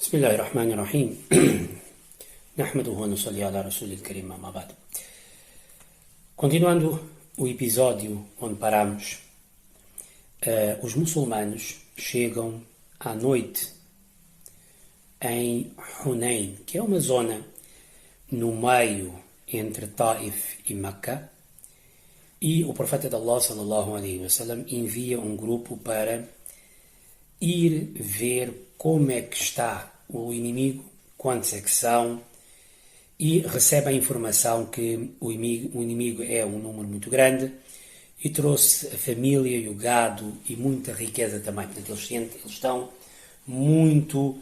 بسم الله الرحمن الرحيم نحمده ونصلي على رسول الكريم أما بعد. Continuando o episódio onde paramos, os muçulmanos chegam à noite em Hunayn, que é uma zona no meio entre Taif e Meca, e o profeta de Allah sallallahu alaihi wasallam envia um grupo para ir ver como é que está o inimigo, quantos é que são, e recebe a informação que o inimigo é um número muito grande e trouxe a família e o gado e muita riqueza também. Portanto, eles estão muito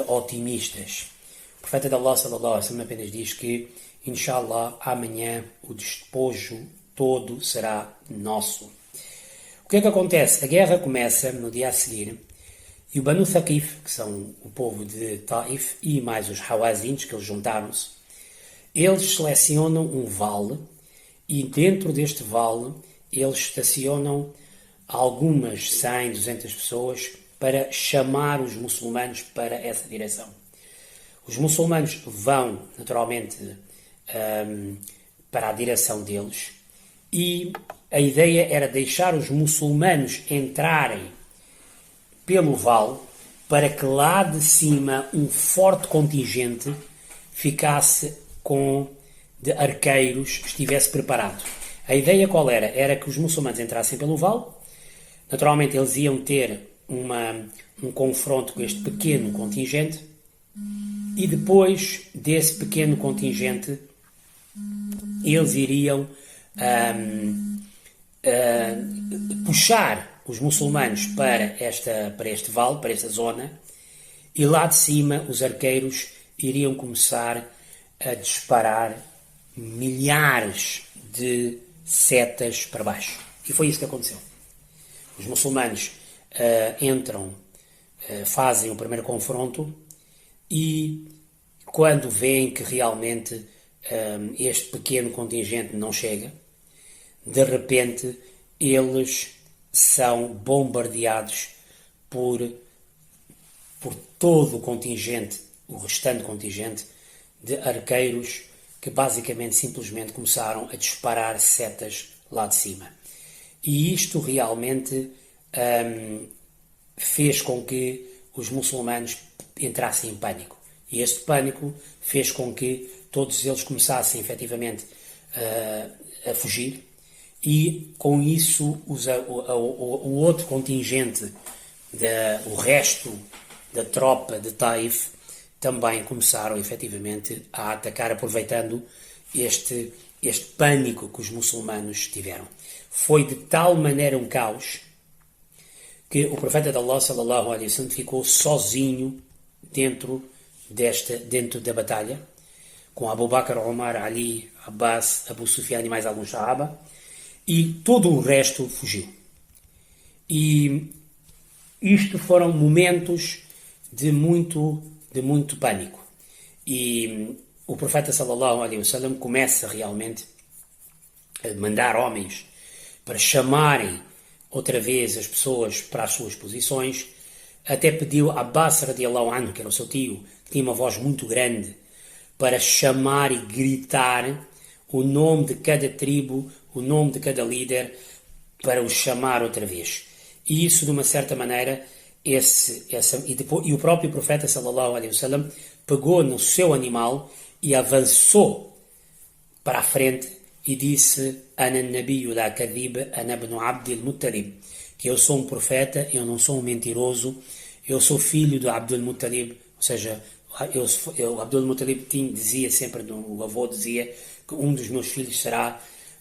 otimistas. O profeta de Allah sallallahu alaihi wasallam apenas diz que, inshallah, amanhã o despojo todo será nosso. O que é que acontece? A guerra começa no dia a seguir e o Banu Thaqif, que são o povo de Taif, e mais os Hawazins, que eles juntaram-se, eles selecionam um vale e dentro deste vale eles estacionam algumas 100, 200 pessoas para chamar os muçulmanos para essa direção. Os muçulmanos vão, naturalmente, para a direção deles e a ideia era deixar os muçulmanos entrarem pelo vale para que lá de cima um forte contingente ficasse de arqueiros, estivesse preparado. A ideia qual era? Era que os muçulmanos entrassem pelo vale, naturalmente eles iam ter um confronto com este pequeno contingente e depois desse pequeno contingente eles iriam puxar os muçulmanos para este vale, para esta zona, e lá de cima os arqueiros iriam começar a disparar milhares de setas para baixo. E foi isso que aconteceu. Os muçulmanos entram, fazem o primeiro confronto e quando veem que realmente este pequeno contingente não chega, de repente eles são bombardeados por todo o contingente, o restante contingente de arqueiros que basicamente simplesmente começaram a disparar setas lá de cima. E isto realmente fez com que os muçulmanos entrassem em pânico. E este pânico fez com que todos eles começassem efetivamente a fugir. E com isso o outro contingente, o resto da tropa de Taif, também começaram efetivamente a atacar, aproveitando este pânico que os muçulmanos tiveram. Foi de tal maneira um caos que o profeta de Allah sallallahu alaihi wasallam ficou sozinho dentro da batalha, com Abu Bakr, Omar, Ali, Abbas, Abu Sufyan e mais alguns sahaba, e todo o resto fugiu. E isto foram momentos de muito pânico. E o profeta sallallahu alaihi wasallam começa realmente a mandar homens para chamarem outra vez as pessoas para as suas posições. Até pediu a Abbas radiallahu anhu, que era o seu tio, que tinha uma voz muito grande, para chamar e gritar o nome de cada tribo, o nome de cada líder, para os chamar outra vez. E isso, de uma certa maneira, e o próprio profeta sallallahu alaihi wasallam pegou no seu animal e avançou para a frente e disse: Ana nabiyyu la kadhib, ana ibn Abdul Muttalib, que eu sou um profeta, eu não sou um mentiroso, eu sou filho do Abdul Muttalib. Ou seja, o Abdul Muttalib dizia sempre, o avô dizia que um dos meus filhos será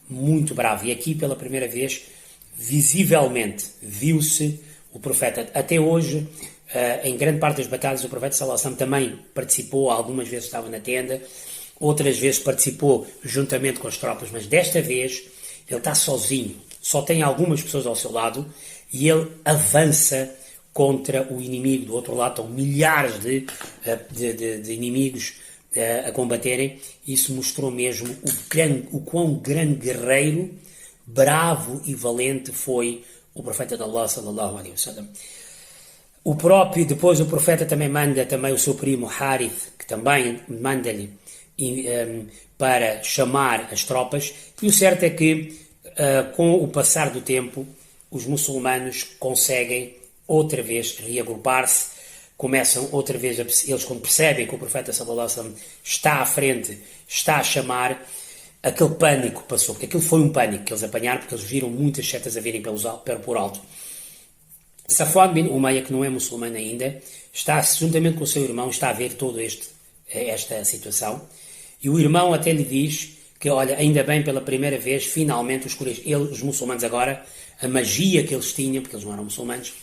muito bravo. E aqui, pela primeira vez, visivelmente, viu-se o profeta. Até hoje, em grande parte das batalhas, o profeta sallallahu alaihi wasallam também participou, algumas vezes estava na tenda, outras vezes participou juntamente com as tropas, mas desta vez ele está sozinho, só tem algumas pessoas ao seu lado e ele avança contra o inimigo. Do outro lado estão milhares de inimigos a combaterem. Isso mostrou mesmo o quão grande guerreiro, bravo e valente foi o profeta de Allah sallallahu alaihi wasallam. Depois o profeta também manda também o seu primo Harith, que também manda-lhe para chamar as tropas, e o certo é que com o passar do tempo os muçulmanos conseguem outra vez reagrupar-se, começam outra vez, eles quando percebem que o profeta sallallahu alaihi wasallam está à frente, está a chamar, aquele pânico passou, porque aquilo foi um pânico que eles apanharam, porque eles viram muitas setas a virem por alto. Safwan bin Umayya, que não é muçulmano ainda, está, juntamente com o seu irmão, está a ver toda esta situação, e o irmão até lhe diz que, olha, ainda bem, pela primeira vez, finalmente os muçulmanos agora, a magia que eles tinham, porque eles não eram muçulmanos,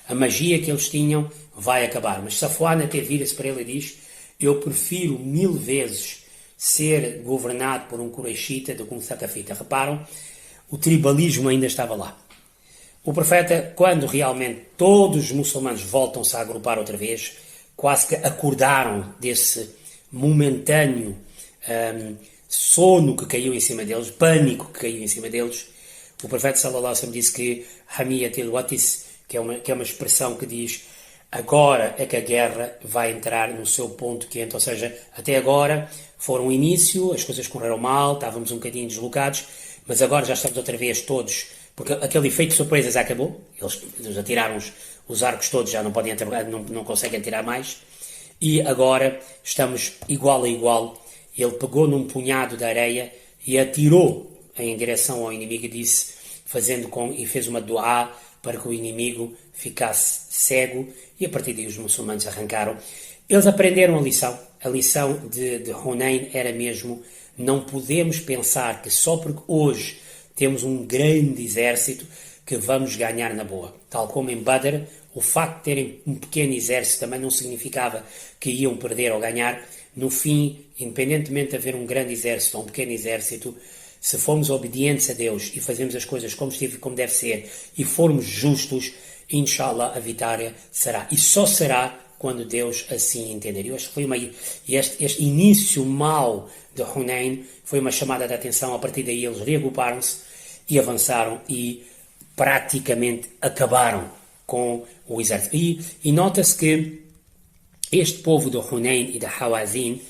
a magia que eles tinham vai acabar. Mas Safwan até vira-se para ele e diz: eu prefiro 1000 vezes ser governado por um Qurayshita do que um Thaqafita. Reparam, o tribalismo ainda estava lá. O profeta, quando realmente todos os muçulmanos voltam-se a agrupar outra vez, quase que acordaram desse momentâneo sono que caiu em cima deles, pânico que caiu em cima deles, o profeta sallallahu alaihi wasallam disse que Hamiyatil Watis, que é uma expressão que diz agora é que a guerra vai entrar no seu ponto quente, ou seja, até agora foram o início, as coisas correram mal, estávamos um bocadinho deslocados, mas agora já estamos outra vez todos, porque aquele efeito de surpresa já acabou, eles atiraram os arcos todos, já não podem não conseguem atirar mais, e agora estamos igual a igual. Ele pegou num punhado de areia e atirou em direção ao inimigo e fez uma duá para que o inimigo ficasse cego, e a partir daí os muçulmanos arrancaram. Eles aprenderam a lição. A lição de Hunain era mesmo: não podemos pensar que só porque hoje temos um grande exército que vamos ganhar na boa. Tal como em Badr, o facto de terem um pequeno exército também não significava que iam perder ou ganhar. No fim, independentemente de haver um grande exército ou um pequeno exército, se formos obedientes a Deus e fazermos as coisas como deve ser e formos justos, inshallah, a vitória será. E só será quando Deus assim entender. Eu acho que este início mau de Hunain foi uma chamada de atenção. A partir daí eles reagruparam-se e avançaram e praticamente acabaram com o exército. E nota-se que este povo de Hunain e de Hawazin,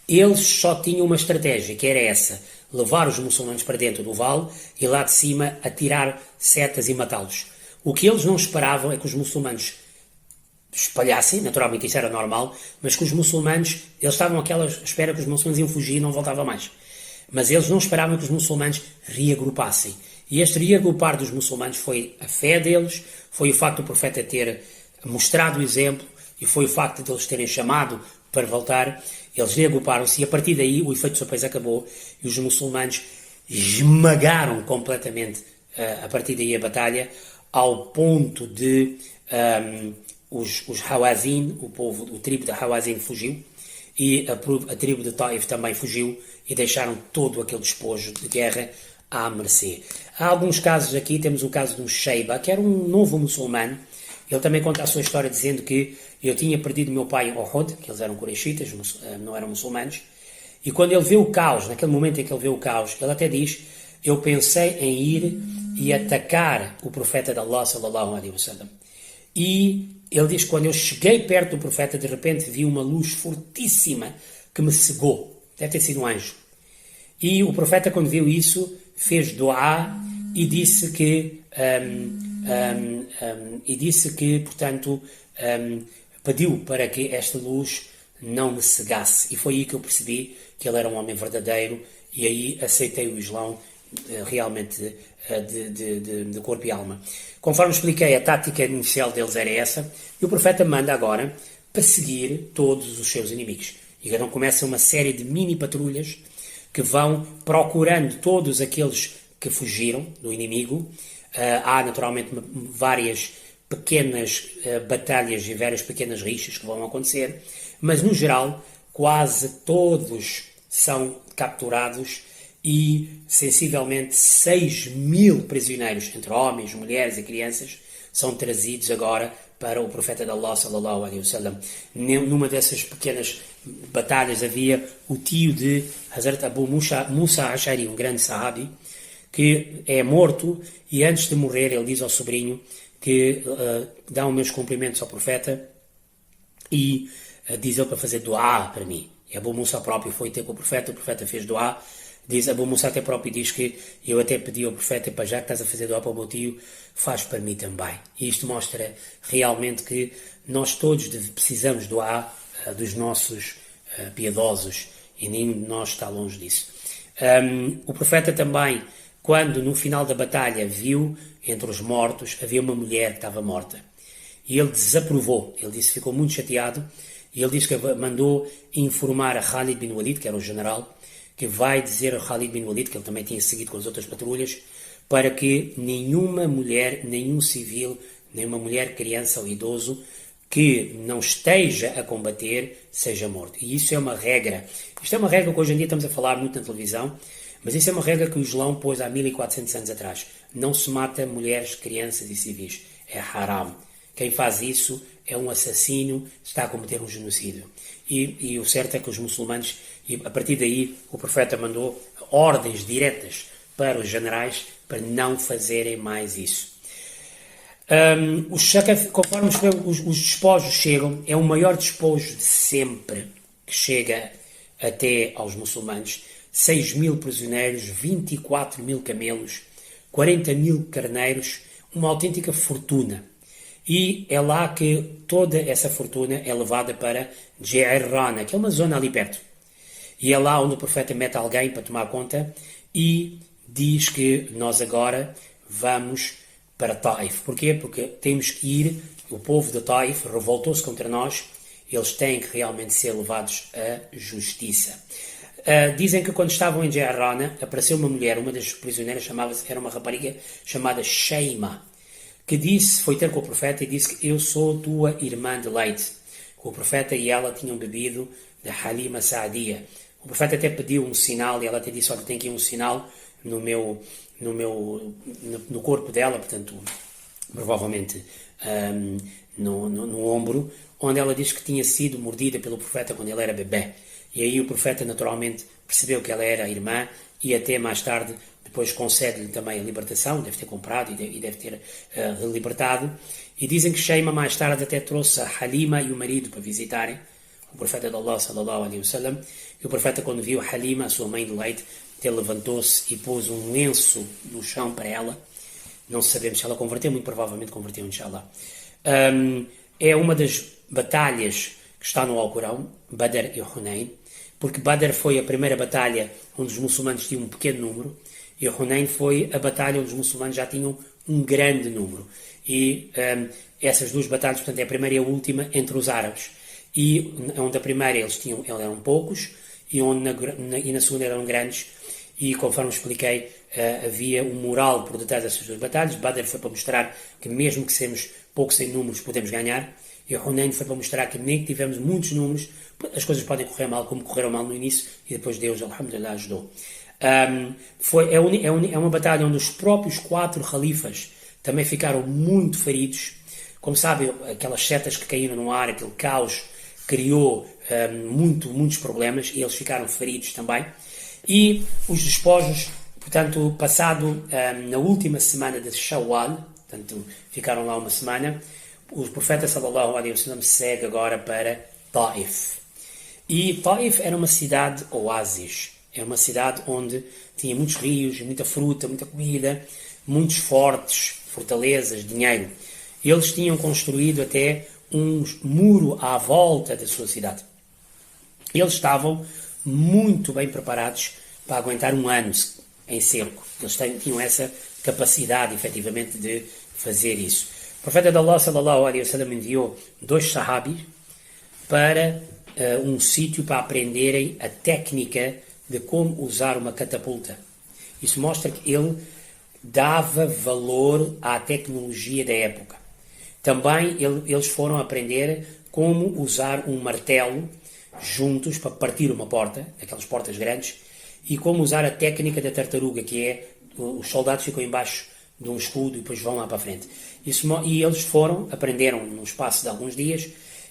eles só tinham uma estratégia, que era essa: levar os muçulmanos para dentro do vale e lá de cima atirar setas e matá-los. O que eles não esperavam é que os muçulmanos espalhassem, naturalmente isso era normal, mas que os muçulmanos, eles estavam àquela espera que os muçulmanos iam fugir e não voltavam mais. Mas eles não esperavam que os muçulmanos reagrupassem. E este reagrupar dos muçulmanos foi a fé deles, foi o facto do profeta ter mostrado o exemplo, e foi o facto de eles terem chamado para voltar. Eles reagruparam-se e a partir daí o efeito de surpresa acabou e os muçulmanos esmagaram completamente a partir daí a batalha, ao ponto de os Hawazin, o tribo de Hawazin fugiu, e a tribo de Taif também fugiu, e deixaram todo aquele despojo de guerra à mercê. Há alguns casos aqui, temos o caso de um Sheiba, que era um novo muçulmano. Ele também conta a sua história dizendo que eu tinha perdido meu pai em Uhud, que eles eram Qurayshitas, não eram muçulmanos, e quando ele vê o caos, naquele momento em que ele vê o caos, ele até diz: eu pensei em ir e atacar o profeta de Allah sallallahu alaihi wasallam. E ele diz: quando eu cheguei perto do profeta, de repente vi uma luz fortíssima que me cegou. Deve ter sido um anjo. E o profeta, quando viu isso, fez duá e disse que portanto, pediu para que esta luz não me cegasse. E foi aí que eu percebi que ele era um homem verdadeiro, e aí aceitei o Islão realmente de corpo e alma. Conforme expliquei, a tática inicial deles era essa, e o profeta manda agora perseguir todos os seus inimigos. E então começa uma série de mini patrulhas que vão procurando todos aqueles que fugiram do inimigo. Há naturalmente várias pequenas batalhas e várias pequenas rixas que vão acontecer, mas no geral quase todos são capturados, e sensivelmente 6.000 prisioneiros, entre homens, mulheres e crianças, são trazidos agora para o profeta de Allah sallallahu alaihi wasallam. Numa dessas pequenas batalhas havia o tio de Hazrat Abu Musa Ash'ari, um grande sahabi, que é morto, e antes de morrer ele diz ao sobrinho que dá os meus cumprimentos ao profeta e diz ele para fazer doá para mim. E Abu Musa próprio foi ter com o profeta fez doá. Diz, Abu Musa até próprio diz que eu até pedi ao profeta, para já que estás a fazer doá para o meu tio, faz para mim também. E isto mostra realmente que nós todos precisamos doar dos nossos piedosos e nenhum de nós está longe disso. O profeta também, quando no final da batalha viu entre os mortos, havia uma mulher que estava morta. E ele desaprovou, ele disse, ficou muito chateado, e ele disse que mandou informar a Khalid bin Walid, que era o general, que vai dizer a Khalid bin Walid, que ele também tinha seguido com as outras patrulhas, para que nenhuma mulher, nenhum civil, nenhuma mulher, criança ou idoso que não esteja a combater seja morto. E isso é uma regra. Isto é uma regra que hoje em dia estamos a falar muito na televisão, mas isso é uma regra que o Islão pôs há 1400 anos atrás. Não se mata mulheres, crianças e civis. É haram. Quem faz isso é um assassino, está a cometer um genocídio. E o certo é que os muçulmanos, e a partir daí o profeta mandou ordens diretas para os generais para não fazerem mais isso. Conforme os despojos chegam, é o maior despojo de sempre que chega até aos muçulmanos. 6.000 prisioneiros, 24.000 camelos, 40.000 carneiros, uma autêntica fortuna. E é lá que toda essa fortuna é levada para Ji'irrana, que é uma zona ali perto. E é lá onde o profeta mete alguém para tomar conta e diz que nós agora vamos para Taif. Porquê? Porque temos que ir, o povo de Taif revoltou-se contra nós, eles têm que realmente ser levados à justiça. Dizem que quando estavam em Ji'irrana, apareceu uma mulher, uma das prisioneiras, era uma rapariga chamada Sheima, que foi ter com o profeta e disse que eu sou tua irmã de leite. O profeta e ela tinham bebido da Halima Sa'dia. O profeta até pediu um sinal e ela até disse, olha, tem aqui um sinal no corpo dela, portanto, provavelmente no ombro, onde ela diz que tinha sido mordida pelo profeta quando ele era bebê. E aí o profeta naturalmente percebeu que ela era a irmã e até mais tarde depois concede-lhe também a libertação, deve ter comprado e deve ter libertado. E dizem que Sheima mais tarde até trouxe a Halima e o marido para visitarem o profeta de Allah, sallallahu alaihi wasallam. E o profeta, quando viu Halima, a sua mãe de leite, até levantou-se e pôs um lenço no chão para ela. Não sabemos se ela converteu, muito provavelmente converteu, inshallah. É uma das batalhas que está no Alcorão, Badr e Hunayn, porque Badr foi a primeira batalha onde os muçulmanos tinham um pequeno número, e Hunayn foi a batalha onde os muçulmanos já tinham um grande número. E essas duas batalhas, portanto, é a primeira e a última entre os árabes. E onde a primeira eles eram poucos, e na segunda eram grandes, e conforme expliquei, havia um moral por detrás dessas duas batalhas. Badr foi para mostrar que mesmo que sejamos poucos em números, podemos ganhar, e Hunayn foi para mostrar que nem que tivemos muitos números, as coisas podem correr mal, como correram mal no início, e depois Deus, alhamdulillah, ajudou. É uma batalha onde os próprios 4 califas também ficaram muito feridos. Como sabem, aquelas setas que caíram no ar, aquele caos criou muitos problemas e eles ficaram feridos também. E os despojos, portanto, passado na última semana de Shawwal, portanto, ficaram lá uma semana, o profeta sallallahu alaihi wasallam segue agora para Taif. E Taif era uma cidade oásis. É uma cidade onde tinha muitos rios, muita fruta, muita comida, muitos fortes, fortalezas, dinheiro. Eles tinham construído até um muro à volta da sua cidade. Eles estavam muito bem preparados para aguentar um ano em cerco. Eles tinham essa capacidade, efetivamente, de fazer isso. O profeta de Allah, sallallahu alaihi wasallam, enviou 2 sahabis para um sítio para aprenderem a técnica de como usar uma catapulta. Isso mostra que ele dava valor à tecnologia da época. Também eles foram aprender como usar um martelo juntos para partir uma porta, aquelas portas grandes, e como usar a técnica da tartaruga, que é os soldados ficam embaixo de um escudo e depois vão lá para a frente. E eles aprenderam no espaço de alguns dias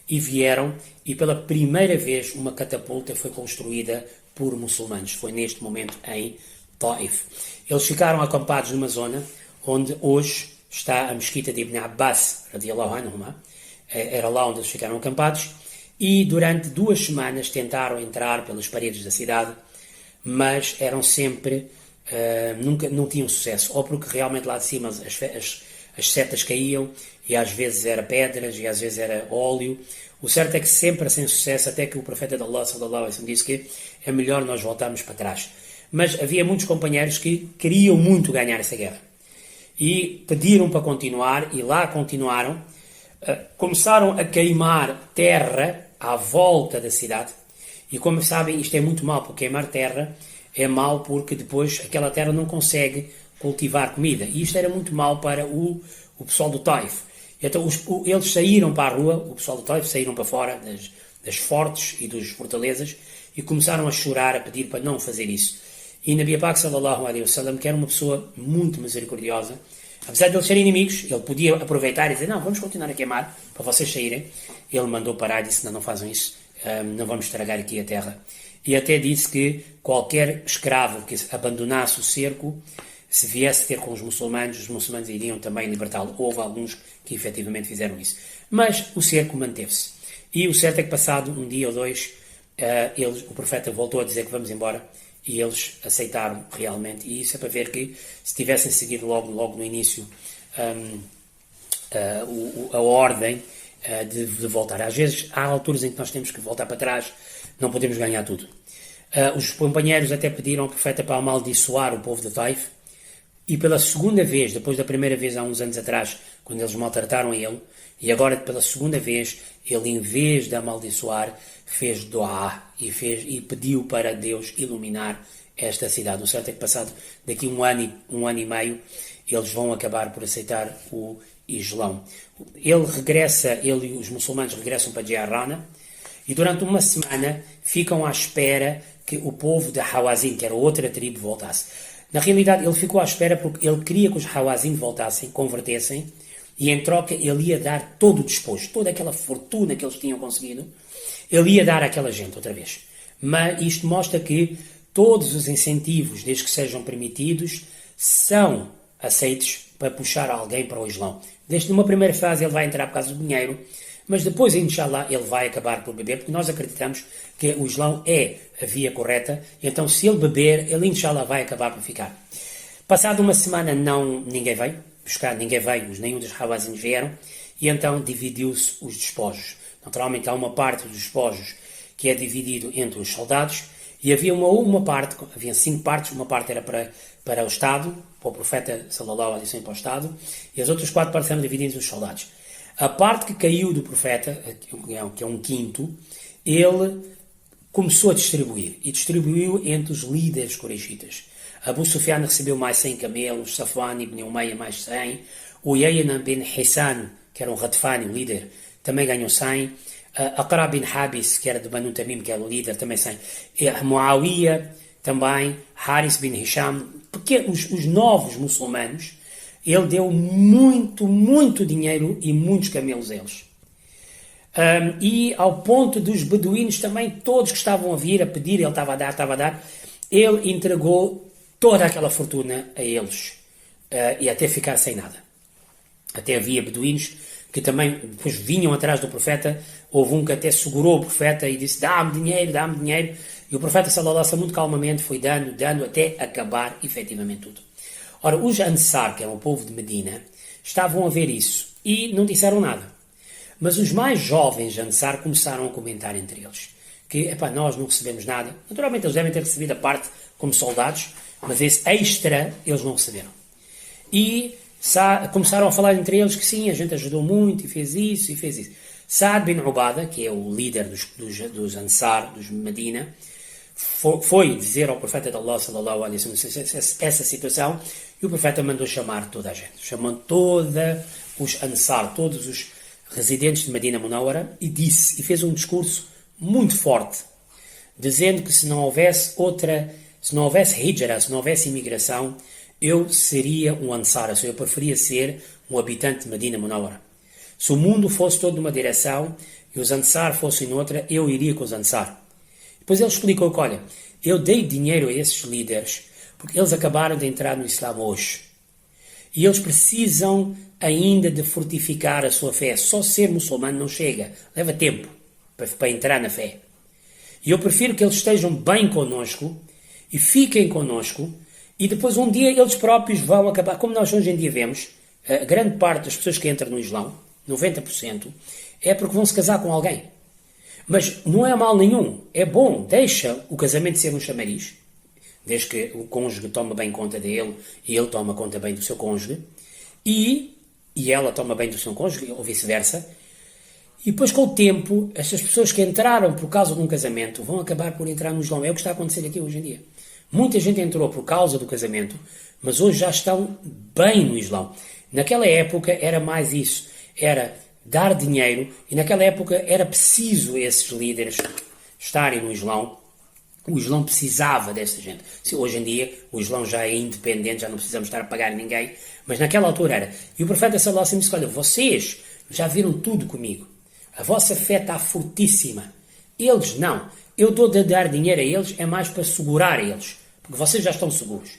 e vieram, e pela primeira vez uma catapulta foi construída por muçulmanos. Foi neste momento em Taif. Eles ficaram acampados numa zona onde hoje está a mesquita de Ibn Abbas, radiallahu anhuma, era lá onde eles ficaram acampados, e durante 2 semanas tentaram entrar pelas paredes da cidade, mas eram sempre, nunca, não tinham sucesso, ou porque realmente lá de cima as setas caíam, e às vezes era pedras, e às vezes era óleo. O certo é que sempre sem sucesso, até que o profeta de Allah, sallallahu alaihi wasallam, disse que é melhor nós voltarmos para trás. Mas havia muitos companheiros que queriam muito ganhar essa guerra. E pediram para continuar, e lá continuaram. Começaram a queimar terra à volta da cidade. E como sabem, isto é muito mau, porque queimar terra é mau porque depois aquela terra não consegue cultivar comida. E isto era muito mau para o pessoal do Taif. Então eles saíram para a rua, o pessoal do Taif saíram para fora das fortes e das fortalezas e começaram a chorar, a pedir para não fazer isso. E Nabi Pak sallallahu alaihi wasallam, que era uma pessoa muito misericordiosa, apesar de eles serem inimigos, ele podia aproveitar e dizer, não, vamos continuar a queimar para vocês saírem. Ele mandou parar e disse, não façam isso, não vamos estragar aqui a terra. E até disse que qualquer escravo que abandonasse o cerco, se viesse ter com os muçulmanos iriam também libertá-lo. Houve alguns que efetivamente fizeram isso. Mas o cerco manteve-se. E o certo é que passado um dia ou dois, o profeta voltou a dizer que vamos embora, e eles aceitaram realmente. E isso é para ver que se tivessem seguido logo no início a ordem de voltar. Às vezes há alturas em que nós temos que voltar para trás, não podemos ganhar tudo. Os companheiros até pediram ao profeta para amaldiçoar o povo de Taif, e pela segunda vez, depois da primeira vez há uns anos atrás, quando eles maltrataram ele, e agora pela segunda vez, ele em vez de amaldiçoar, fez doá e pediu para Deus iluminar esta cidade. O certo é que passado daqui um ano e meio, eles vão acabar por aceitar o Islão. Ele e os muçulmanos regressam para Ji'arrana, e durante uma semana ficam à espera que o povo de Hawazin, que era outra tribo, voltasse. Na realidade, ele ficou à espera porque ele queria que os Hawazin voltassem, convertessem, e em troca ele ia dar todo o despojo, toda aquela fortuna que eles tinham conseguido, ele ia dar àquela gente outra vez. Mas isto mostra que todos os incentivos, desde que sejam permitidos, são aceitos para puxar alguém para o Islão. Desde numa primeira fase ele vai entrar por causa do dinheiro, mas depois, inshallah, ele vai acabar por beber, porque nós acreditamos que o Islão é a via correta, então se ele beber, ele inshallah vai acabar por ficar. Passado uma semana ninguém veio buscar, nenhum dos Hawazins vieram, e então dividiu-se os despojos. Naturalmente há uma parte dos despojos que é dividido entre os soldados, e havia uma parte, havia 5 partes, uma parte era para o Estado, para o profeta sallallahu alaihi wasallam, para o Estado, e as outras 4 partes eram divididas entre os soldados. A parte que caiu do profeta, que é um quinto, ele começou a distribuir, e distribuiu entre os líderes coreixitas. Abu Sufyan recebeu mais 100 camelos, Safwan ibn Umayya mais 100, o Uyayna bin Hissan, que era um Ghatfani, o líder, também ganhou 100, Aqra bin Habis, que era de Banu Tamim, que era o líder, também 100, Muawiyah também, Haris bin Hisham, porque os novos muçulmanos, ele deu muito dinheiro e muitos camelos a eles. E ao ponto dos beduínos também, todos que estavam a vir a pedir, ele estava a dar, ele entregou toda aquela fortuna a eles, e até ficar sem nada. Até havia beduínos que também depois vinham atrás do profeta, houve um que até segurou o profeta e disse, dá-me dinheiro, e o profeta sallallahu alaihi wasallam muito calmamente foi dando até acabar efetivamente tudo. Ora, os Ansar, que eram o povo de Medina, estavam a ver isso e não disseram nada. Mas os mais jovens Ansar começaram a comentar entre eles que, nós não recebemos nada. Naturalmente eles devem ter recebido a parte como soldados, mas esse extra eles não receberam. E começaram a falar entre eles que sim, a gente ajudou muito e fez isso. Saad bin Ubada, que é o líder dos Ansar, dos Medina, foi dizer ao profeta de Allah sallallahu alaihi wasallam essa situação, e o profeta mandou chamar toda a gente, chamou todos os Ansar, todos os residentes de Medina Munawara, e fez um discurso muito forte, dizendo que se não houvesse hijra, se não houvesse imigração, eu seria um Ansar, eu preferia ser um habitante de Medina Munawara. Se o mundo fosse todo numa direção e os Ansar fossem noutra, eu iria com os Ansar. Depois ele explicou que, olha, eu dei dinheiro a esses líderes porque eles acabaram de entrar no Islã hoje. E eles precisam ainda de fortificar a sua fé. Só ser muçulmano não chega. Leva tempo para entrar na fé. E eu prefiro que eles estejam bem connosco e fiquem connosco e depois um dia eles próprios vão acabar. Como nós hoje em dia vemos, a grande parte das pessoas que entram no Islão, 90%, é porque vão se casar com alguém. Mas não é mal nenhum. É bom. Deixa o casamento ser um chamariz, desde que o cônjuge toma bem conta dele e ele toma conta bem do seu cônjuge e ela toma bem do seu cônjuge ou vice-versa. E depois, com o tempo, estas pessoas que entraram por causa de um casamento vão acabar por entrar no Islão. É o que está a acontecer aqui hoje em dia. Muita gente entrou por causa do casamento, mas hoje já estão bem no Islão. Naquela época era mais isso. Era dar dinheiro e naquela época era preciso esses líderes estarem no Islão. O Islão precisava dessa gente. Hoje em dia o Islão já é independente, já não precisamos estar a pagar ninguém, mas naquela altura era. E o profeta sallallahu alaihi wasallam disse: olha, vocês já viram tudo comigo. A vossa fé está fortíssima. Eles não. Eu dou de dar dinheiro a eles, é mais para segurar eles, porque vocês já estão seguros.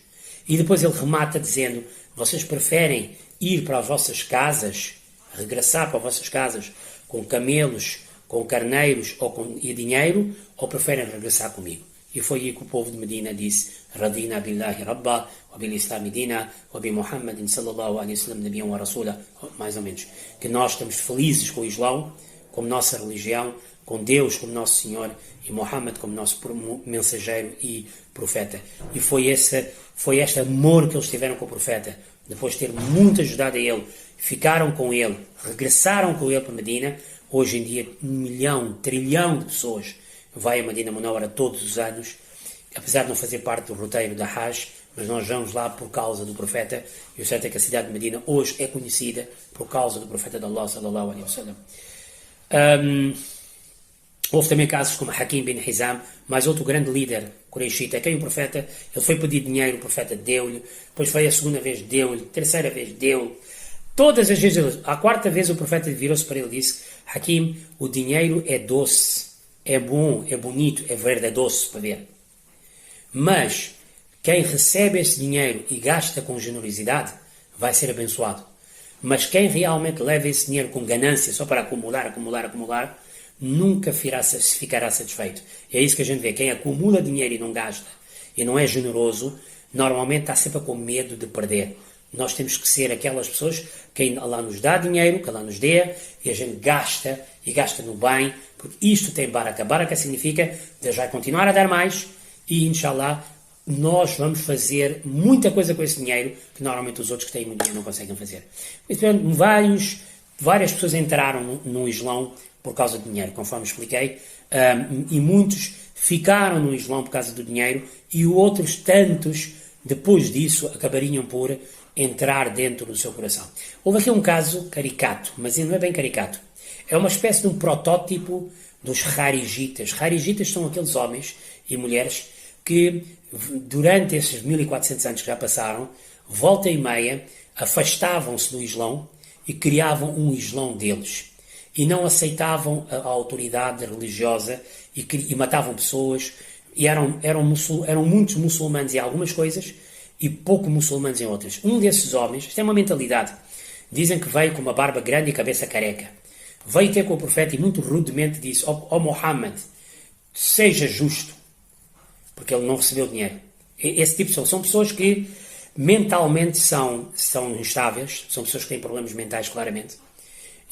E depois ele remata dizendo: vocês preferem ir para as vossas casas, regressar para as vossas casas com camelos, com carneiros e dinheiro, ou preferem regressar comigo? E foi aí que o povo de Medina disse: Radina billahi rabba, wa bil islami dina, wa bi Muhammadin sallallahu alaihi wasallam nabiyan wa rasula. Mais ou menos. Que nós estamos felizes com o Islão, como nossa religião, com Deus como nosso Senhor e Muhammad como nosso mensageiro e profeta. E foi este amor que eles tiveram com o profeta, depois de ter muito ajudado a ele, ficaram com ele, regressaram com ele para Medina. Hoje em dia 1 milhão, 1 trilhão de pessoas vai a Medina Munawwara todos os anos, apesar de não fazer parte do roteiro da Hajj, mas nós vamos lá por causa do profeta. E o certo é que a cidade de Medina hoje é conhecida por causa do profeta de Allah sallallahu alaihi wasallam. Houve também casos como Hakim bin Hizam, mais outro grande líder Qurayshita, quem o profeta, ele foi pedir dinheiro, o profeta deu-lhe, depois foi a segunda vez, deu-lhe, terceira vez, deu-lhe. Todas as vezes, a quarta vez o profeta virou-se para ele e disse: Hakim, o dinheiro é doce, é bom, é bonito, é verde, é doce para ver. Mas quem recebe esse dinheiro e gasta com generosidade vai ser abençoado. Mas quem realmente leva esse dinheiro com ganância, só para acumular, nunca ficará satisfeito. E é isso que a gente vê. Quem acumula dinheiro e não gasta, e não é generoso, normalmente está sempre com medo de perder. Nós temos que ser aquelas pessoas que Allah nos dá dinheiro, que Allah nos dê, e a gente gasta, e gasta no bem, porque isto tem baraka. Baraka significa Deus vai continuar a dar mais, e inshallah, nós vamos fazer muita coisa com esse dinheiro que normalmente os outros que têm muito dinheiro não conseguem fazer. Então, várias pessoas entraram no Islão por causa do dinheiro, conforme expliquei, e muitos ficaram no Islão por causa do dinheiro, e outros tantos, depois disso, acabariam por entrar dentro do seu coração. Houve aqui um caso caricato, mas não é bem caricato. É uma espécie de um protótipo dos Kharijitas. Kharijitas são aqueles homens e mulheres que, durante esses 1400 anos que já passaram, volta e meia, afastavam-se do Islão e criavam um Islão deles. E não aceitavam a autoridade religiosa e matavam pessoas. E eram muitos muçulmanos em algumas coisas e pouco muçulmanos em outras. Um desses homens, isto é uma mentalidade, dizem que veio com uma barba grande e cabeça careca. Veio ter com o profeta e muito rudemente disse: ó Muhammad, seja justo, porque ele não recebeu dinheiro. Esse tipo são pessoas que mentalmente são instáveis, são pessoas que têm problemas mentais claramente,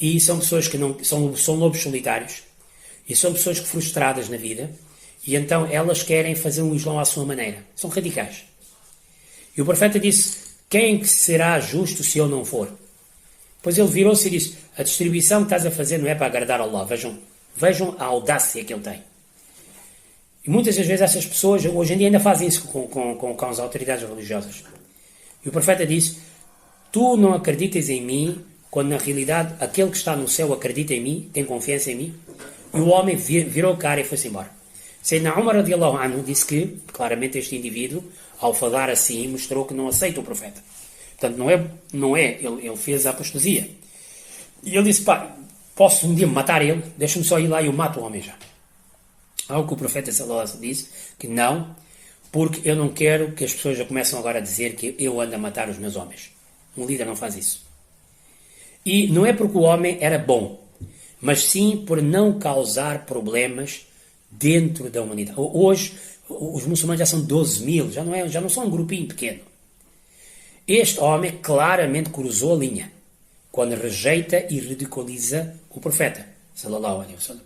e são pessoas que não são lobos solitários, e são pessoas que frustradas na vida, e então elas querem fazer um Islão à sua maneira. São radicais. E o profeta disse: quem que será justo se eu não for? Pois ele virou-se e disse: a distribuição que estás a fazer não é para agradar a Allah. Vejam a audácia que ele tem. E muitas das vezes essas pessoas, hoje em dia, ainda fazem isso com as autoridades religiosas. E o profeta disse: tu não acreditas em mim, quando na realidade aquele que está no céu acredita em mim, tem confiança em mim. E o homem virou a cara e foi-se embora. Sayyidina Umar radiallahu anhu disse que, claramente, este indivíduo, ao falar assim, mostrou que não aceita o profeta. Portanto, ele fez a apostasia. E ele disse: posso um dia matar ele? Deixa-me só ir lá e eu mato o homem já. Algo que o profeta sallallahu alaihi wasallam disse que não, porque eu não quero que as pessoas já começam agora a dizer que eu ando a matar os meus homens. Um líder não faz isso. E não é porque o homem era bom, mas sim por não causar problemas dentro da humanidade. Hoje, os muçulmanos já são 12 mil, já não são um grupinho pequeno. Este homem claramente cruzou a linha quando rejeita e ridiculiza o profeta, sallallahu alaihi wasallam.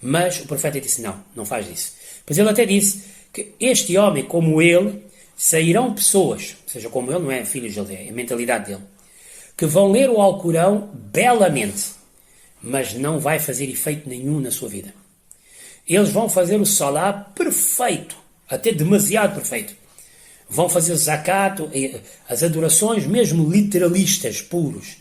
Mas o profeta disse, não faz isso. Pois ele até disse que este homem, como ele, sairão pessoas, ou seja, como ele não é filho de Aldeia, é a mentalidade dele, que vão ler o Alcorão belamente, mas não vai fazer efeito nenhum na sua vida. Eles vão fazer o salá perfeito, até demasiado perfeito. Vão fazer o zakat, as adorações mesmo literalistas, puros.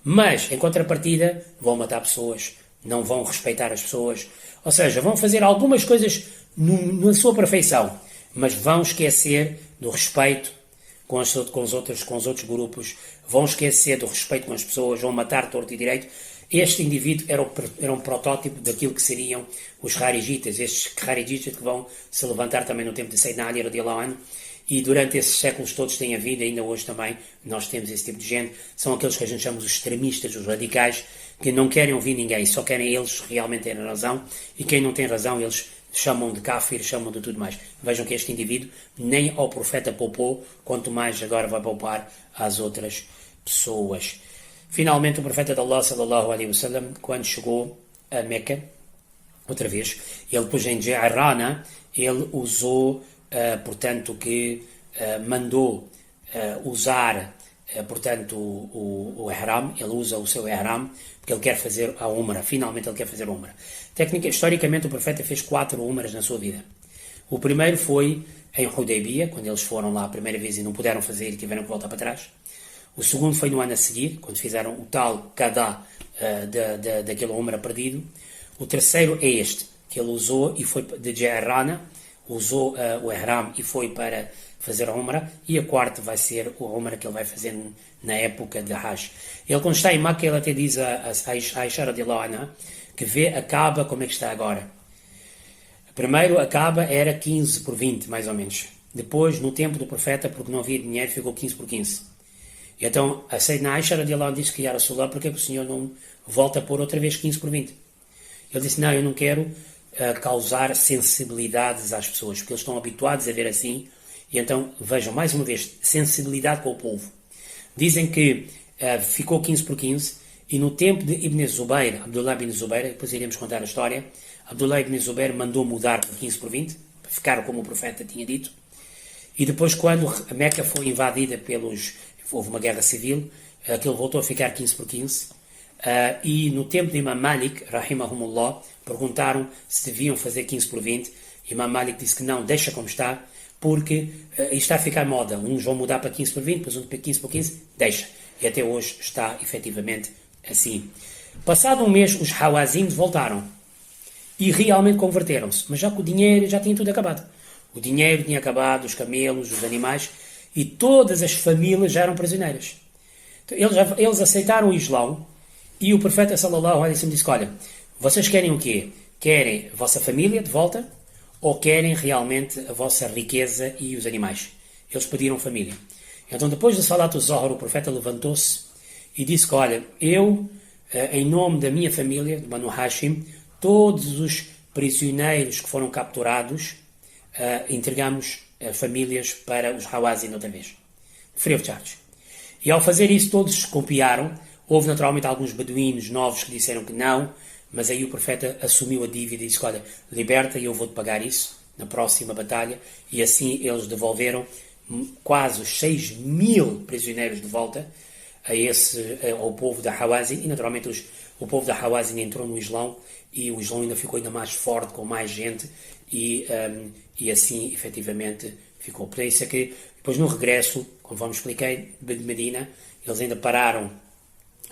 Mas, em contrapartida, vão matar pessoas, não vão respeitar as pessoas. Ou seja, vão fazer algumas coisas na sua perfeição, mas vão esquecer do respeito com os outros grupos, vão esquecer do respeito com as pessoas, vão matar torto e direito. Este indivíduo era um protótipo daquilo que seriam os Kharijitas, estes Kharijitas que vão se levantar também no tempo de Sayyidina Ali radiyallahu anhu, e durante esses séculos todos têm havido, ainda hoje também, nós temos esse tipo de gente, são aqueles que a gente chama os extremistas, os radicais, que não querem ouvir ninguém, só querem eles realmente terem razão, e quem não tem razão eles chamam de kafir, chamam de tudo mais. Vejam que este indivíduo nem ao profeta poupou, quanto mais agora vai poupar às outras pessoas. Finalmente o profeta de Allah, sallallahu alaihi wasallam, quando chegou a Meca, outra vez, ele depois em Ji'rana, ele usou, portanto, que mandou usar, portanto, o ihram, ele usa o seu ihram, porque ele quer fazer a umra, finalmente ele quer fazer a umra. Historicamente o profeta fez 4 umras na sua vida. O primeiro foi em Hudaybiyah, quando eles foram lá a primeira vez e não puderam fazer e tiveram que voltar para trás. O segundo foi no ano a seguir, quando fizeram o tal qada daquele umra perdido. O terceiro é este, que ele usou e foi de Ji'rana, usou o ihram e foi para fazer a umra. E a quarta vai ser o umra que ele vai fazer na época de Hajj. Ele, quando está em Makkah, ele até diz a Aisha radiyallahu anha, que vê a Kaaba como é que está agora. Primeiro, a Kaaba era 15 por 20, mais ou menos. Depois, no tempo do profeta, porque não havia dinheiro, ficou 15 por 15. E então, a Sayyidina Aisha radiyallahu anha disse que, Ya Rasulullah, porque é que o senhor não volta a pôr outra vez 15 por 20? Ele disse, não, eu não quero causar sensibilidades às pessoas, porque eles estão habituados a ver assim. E então, vejam, mais uma vez, sensibilidade com o povo. Dizem que ficou 15 por 15, e no tempo de Ibn Zubayr, Abdullah ibn Zubayr, depois iremos contar a história, Abdullah ibn Zubayr mandou mudar para 15 por 20, para ficar como o profeta tinha dito. E depois, quando a Meca foi invadida houve uma guerra civil, aquilo voltou a ficar 15 por 15. E no tempo de Imam Malik, rahimahumullah, perguntaram se deviam fazer 15 por 20. Imam Malik disse que não, deixa como está, porque isto está a ficar moda. Uns vão mudar para 15 por 20, depois para 15 por 15, deixa. E até hoje está efetivamente assim. Passado um mês, os Hawazins voltaram e realmente converteram-se, mas já com o dinheiro já tinha tudo acabado. O dinheiro tinha acabado, os camelos, os animais, e todas as famílias já eram prisioneiras. Então, eles aceitaram o Islão, e o profeta sallallahu alaihi wasallam disse, olha, vocês querem o quê? Querem a vossa família de volta, ou querem realmente a vossa riqueza e os animais? Eles pediram família. Então, depois de Salat al-Zohr, o profeta levantou-se e disse que, olha, eu, em nome da minha família, de Banu Hashim, todos os prisioneiros que foram capturados, entregamos famílias para os Hawazin outra vez. Free of charge. E ao fazer isso, todos copiaram. Houve naturalmente alguns beduínos novos que disseram que não, mas aí o profeta assumiu a dívida e disse, olha, liberta e eu vou-te pagar isso na próxima batalha. E assim eles devolveram quase os 6 mil prisioneiros de volta ao povo da Hawazin, e naturalmente o povo da Hawazin entrou no Islão, e o Islão ainda ficou ainda mais forte, com mais gente, e assim efetivamente ficou. Por isso é que depois no regresso, como vamos explicar, de Medina, eles ainda pararam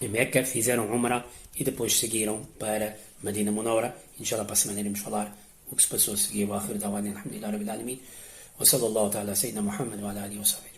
em Meca, fizeram Umrah e depois seguiram para Medina Munawwara. Inshallah, para a semana iremos falar o que se passou a seguir. Wa akhiru da'wana alhamdulillahi rabbil alamin. Wa sallallahu ta'ala sayyidina Muhammad wa ala alihi wa sahbihi.